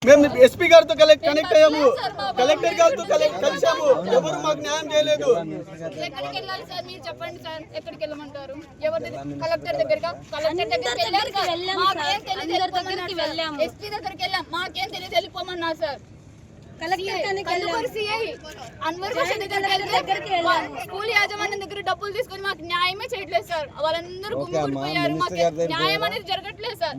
మేము ఎస్పీ గారితో కనెక్ట్ అయ్యాము, కలెక్టర్ గారితో కలిసాము, ఎవరు మాకు న్యాయం చేయలేదు. ఎక్కడికి వెళ్ళాలి సార్ మీరు చెప్పండి సార్, ఎక్కడికి వెళ్ళమంటారు? ఎవరి కలెక్టర్ దగ్గరికి వెళ్ళాము, ఎస్పీ దగ్గరికి వెళ్ళాం, మాకేం తెలియదు వెళ్ళిపోమన్నా సార్. స్కూల్ యాజమాన్యం దగ్గర డబ్బులు తీసుకొని మాకు న్యాయమే చేయట్లేదు సార్. వాళ్ళందరూ గుమ్మిపోయారు, మాకు న్యాయం అనేది జరగట్లేదు సార్.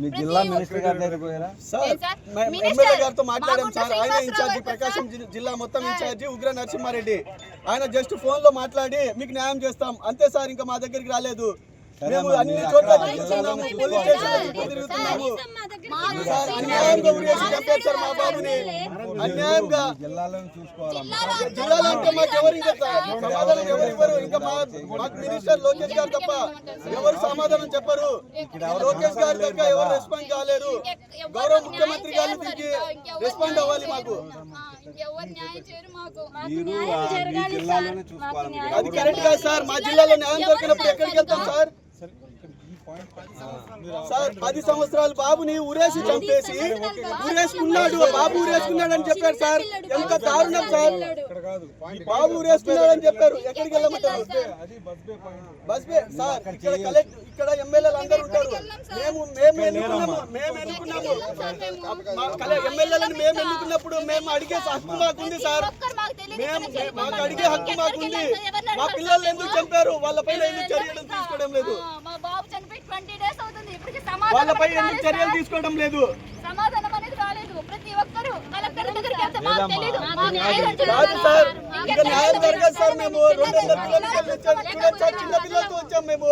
ఎమ్మెల్యే గారితో మాట్లాడాం సార్, ఆయన ఇన్ఛార్జి ప్రకాశం జిల్లా మొత్తం ఇన్ఛార్జి ఉగ్ర నరసింహారెడ్డి, ఆయన జస్ట్ ఫోన్ లో మాట్లాడి మీకు న్యాయం చేస్తాం అంతే సార్, ఇంకా మా దగ్గరికి రాలేదు. మేము అన్ని చోట్ల తిరుగుతున్నాము, పోలీస్ స్టేషన్ చుట్టూ తిరుగుతున్నాము. అన్యాయంగా ఉరేసి చంపారు సార్ మా బాబుని, అన్యాయంగా. జిల్లాలో అంటే మాకు ఎవరు ఇంకా సమాధానం ఎవరు? ఇంకా మాకు మినిస్టర్ లోకేష్ గారు తప్ప ఎవరు సమాధానం చెప్పరు. లోకేష్ గారి దగ్గర ఎవరు రెస్పాండ్ కాలేరు. గౌరవ ముఖ్యమంత్రి గారు దీనికి రెస్పాండ్ అవ్వాలి మాకు. అది కరెక్ట్ కాదు సార్. మా జిల్లాలో న్యాయం దొరికినప్పుడు ఎక్కడికి వెళ్తాం సార్? సార్ 10 సంవత్సరాలు బాబుని ఉరేసి చంపేసి ఉరేసుకున్నాడు, బాబు ఉరేసుకున్నాడు అని చెప్పారు సార్. ఎంత దారుణం సార్, బాబు ఉరేసుకున్నాడు అని చెప్పారు. ఎక్కడికి వెళ్ళమంటారు? బస్ బే సార్. ఇక్కడ ఎమ్మెల్యేలు అందరూ ఉంటారు, మేము ఎన్నుకున్నాము ఎమ్మెల్యేలను. మేము ఎన్నుకున్నప్పుడు మేము అడిగే హక్కు మాకుంది సార్, మాకు అడిగే హక్కు మాకుంది. మా పిల్లలు ఎందుకు చంపారు, వాళ్ళపైన ఎందుకు చర్యలు తీసుకోవడం లేదు? వాళ్ళపై ఎందుకు చర్యలు తీసుకోవడం లేదు? సమాధానం అనేది రాలేదు. ప్రతి ఒక్కరు కలెక్టర్ దగ్గరికి వెళ్తే మాకు తెలియదు. కాదు సార్, ఇంకా న్యాయం జరగదు సార్. మేము 200 కిలోమీటర్లు చిన్న పిల్లలతో వచ్చాం మేము.